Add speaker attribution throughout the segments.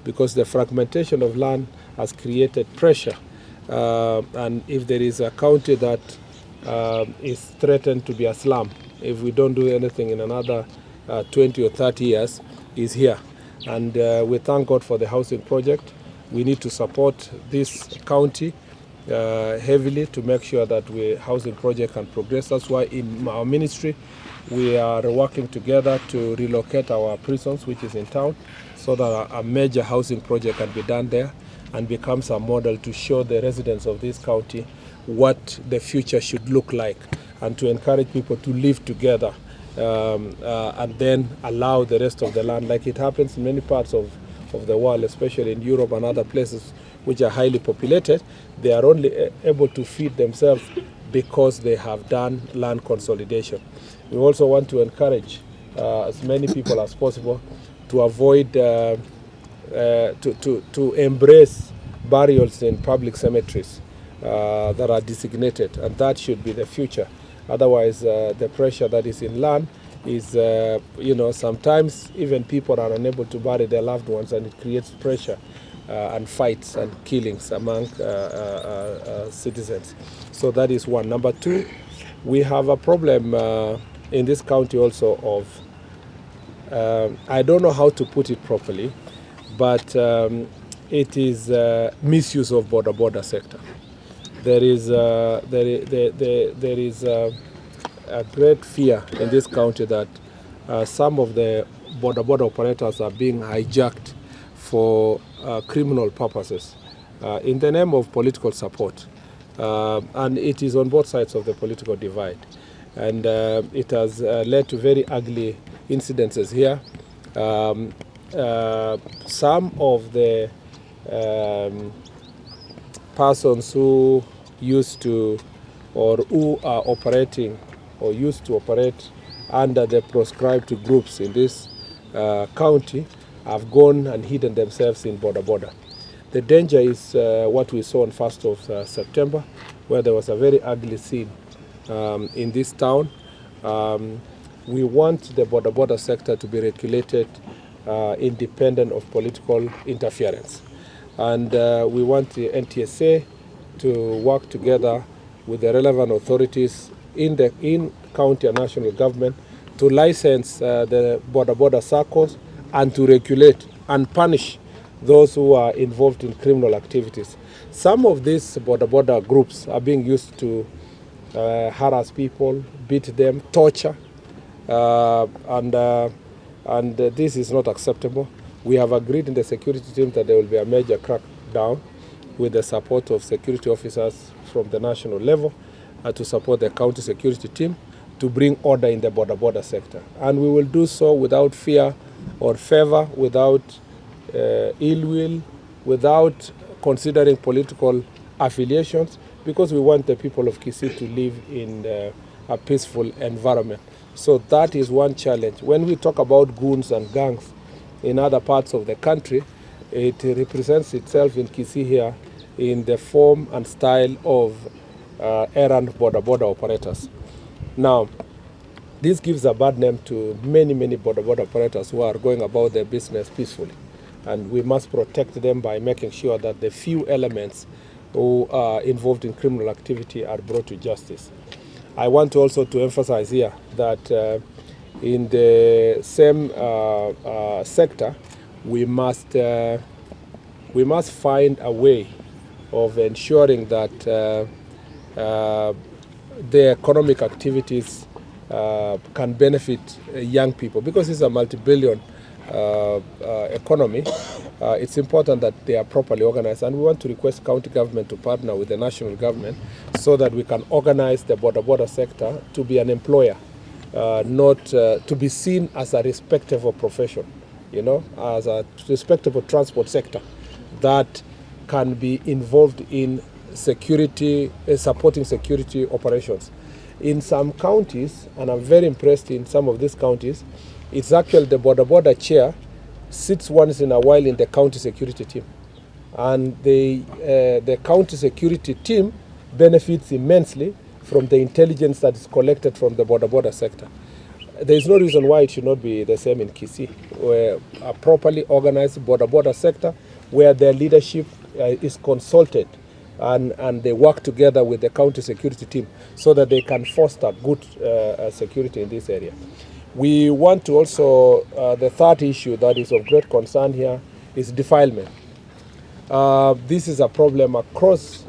Speaker 1: because the fragmentation of land has created pressure. And if there is a county that is threatened to be a slum, if we don't do anything in another 20 or 30 years, is here. And we thank God for the housing project. We need to support this county heavily to make sure that the housing project can progress. That's why in our ministry, we are working together to relocate our prisons, which is in town, so that a major housing project can be done there and becomes a model to show the residents of this county what the future should look like, and to encourage people to live together and then allow the rest of the land, like it happens in many parts of the world, especially in Europe and other places which are highly populated. They are only able to feed themselves because they have done land consolidation. We also want to encourage as many people as possible to avoid, to embrace burials in public cemeteries that are designated, and that should be the future. Otherwise, the pressure that is in land is, sometimes even people are unable to bury their loved ones, and it creates pressure and fights and killings among citizens. So that is one. Number two, we have a problem in this county also of, I don't know how to put it properly, but it is misuse of border sector. There is a great fear in this county that some of the border operators are being hijacked for criminal purposes in the name of political support. And it is on both sides of the political divide. And it has led to very ugly incidences here. Some of the persons who used to, or who are operating or used to operate under the proscribed groups in this county have gone and hidden themselves in border. The danger is what we saw on 1st of September, where there was a very ugly scene in this town. We want the border sector to be regulated independent of political interference. And we want the NTSA to work together with the relevant authorities in county and national government to license the border circles and to regulate and punish those who are involved in criminal activities. Some of these border groups are being used to harass people, beat them, torture, and this is not acceptable. We have agreed in the security team that there will be a major crackdown with the support of security officers from the national level to support the county security team to bring order in the border sector. And we will do so without fear or favor, without ill will, without considering political affiliations, because we want the people of Kisii to live in a peaceful environment. So that is one challenge. When we talk about goons and gangs in other parts of the country, it represents itself in Kisii here in the form and style of errant border operators. Now, this gives a bad name to many border operators who are going about their business peacefully. And we must protect them by making sure that the few elements who are involved in criminal activity are brought to justice. I want also to emphasize here that in the same sector, we must find a way of ensuring that the economic activities can benefit young people, because it's a multi-billion economy. It's important that they are properly organized, and we want to request county government to partner with the national government so that we can organize the border sector to be an employer, not to be seen as a respectable profession, as a respectable transport sector that can be involved in security, supporting security operations. In some counties, and I'm very impressed in some of these counties, it's actually the border chair sits once in a while in the county security team. And the county security team benefits immensely from the intelligence that is collected from the border sector. there is no reason why it should not be the same in Kisii, where a properly organized border sector, where their leadership is consulted and they work together with the county security team so that they can foster good security in this area. We want to also, the third issue that is of great concern here is defilement. This is a problem across,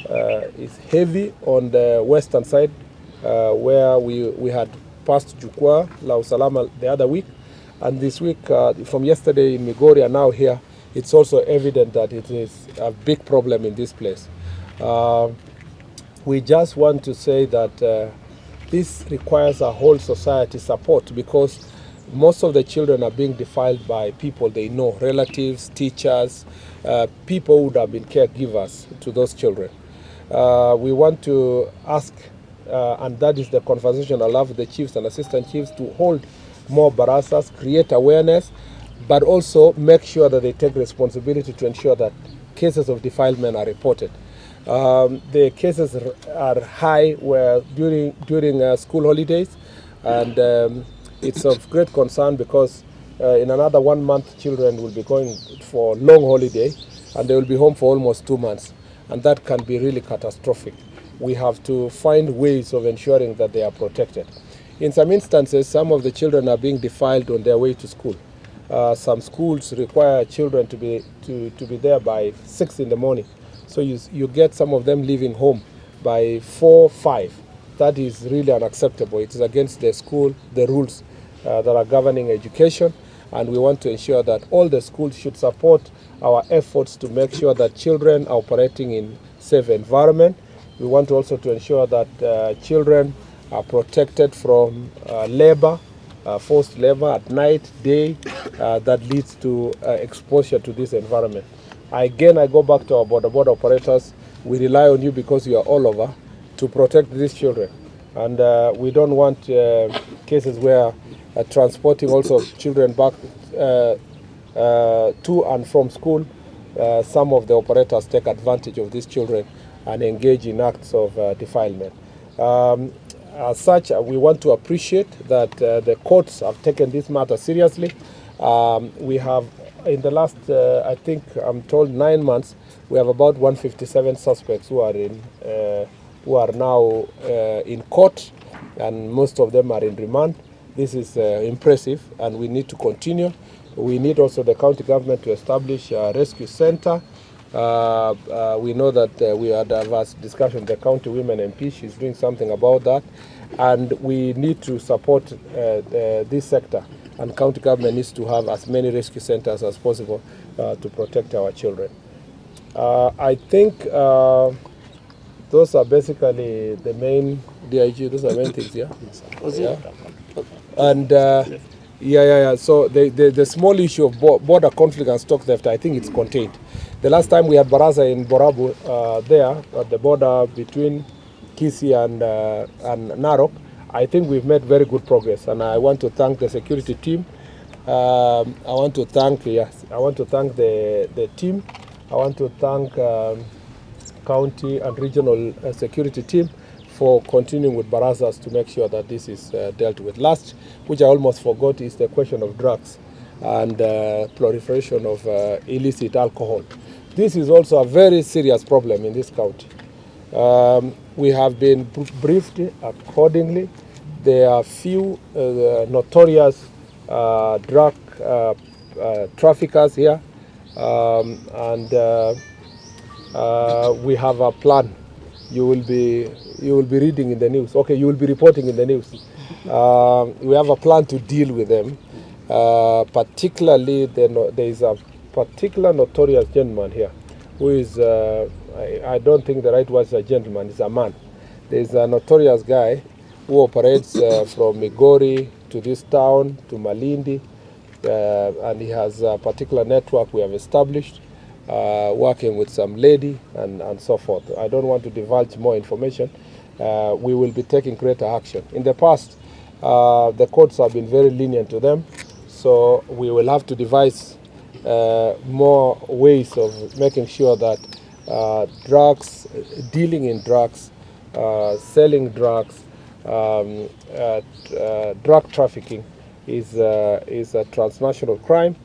Speaker 1: it's heavy on the western side, where we had passed Jukwaa, La Usalama the other week, and this week, from yesterday in Migori and now here, it's also evident that it is a big problem in this place. We just want to say that this requires a whole society support, because most of the children are being defiled by people they know, relatives, teachers, people who would have been caregivers to those children. We want to ask, and that is the conversation I'll have with the chiefs and assistant chiefs, to hold more barasas, create awareness, but also make sure that they take responsibility to ensure that cases of defilement are reported. The cases are high where during school holidays, and it's of great concern because in another 1 month children will be going for long holiday and they will be home for almost 2 months, and that can be really catastrophic. We have to find ways of ensuring that they are protected. In some instances, some of the children are being defiled on their way to school. Some schools require children to be there by 6 in the morning. So you get some of them leaving home by 4, 5. That is really unacceptable. It is against the school, the rules that are governing education, and we want to ensure that all the schools should support our efforts to make sure that children are operating in safe environment. We want also to ensure that children are protected from labor, forced labor at night, day, that leads to exposure to this environment. Again, I go back to our border operators. We rely on you because you are all over to protect these children. And we don't want cases where transporting also children back to and from school, some of the operators take advantage of these children and engage in acts of defilement. As such, we want to appreciate that the courts have taken this matter seriously. We have, in the last, I think I'm told 9 months, we have about 157 suspects who are now in court, and most of them are in remand. This is impressive, and we need to continue. We need also the county government to establish a rescue center. We know that we had a vast discussion with the county women MP. She's doing something about that, and we need to support this sector, and county government needs to have as many rescue centers as possible to protect our children. I think those are basically the main, DIG, those are the main things, yeah? Yeah. And so the small issue of border conflict and stock theft, I think it's contained. The last time we had Baraza in Borabu there at the border between Kisii and Narok, I think we've made very good progress, and I want to thank the security team. I want to thank the team. I want to thank county and regional security team for continuing with Barazas to make sure that this is dealt with. Last, which I almost forgot, is the question of drugs and proliferation of illicit alcohol. This is also a very serious problem in this county. We have been briefed accordingly. There are few notorious drug traffickers here, and we have a plan. You will be reading in the news. Okay, you will be reporting in the news. We have a plan to deal with them. Particularly, there is a particular notorious gentleman here who is, I don't think the right word is a gentleman, he's a man. There is a notorious guy who operates from Migori to this town, to Malindi, and he has a particular network we have established, working with some lady and so forth. I don't want to divulge more information. We will be taking greater action. In the past, the courts have been very lenient to them, so we will have to devise more ways of making sure that drugs, dealing in drugs, selling drugs, drug trafficking is a transnational crime,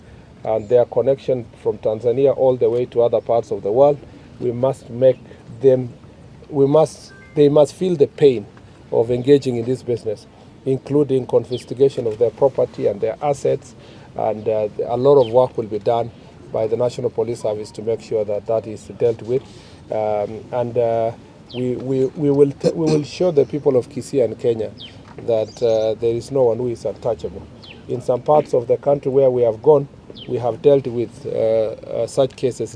Speaker 1: and their connection from Tanzania all the way to other parts of the world. We must make them, they must feel the pain of engaging in this business, including confiscation of their property and their assets, and a lot of work will be done by the National Police Service to make sure that that is dealt with. We will show the people of Kisii and Kenya that there is no one who is untouchable. In some parts of the country where we have gone, we have dealt with such cases,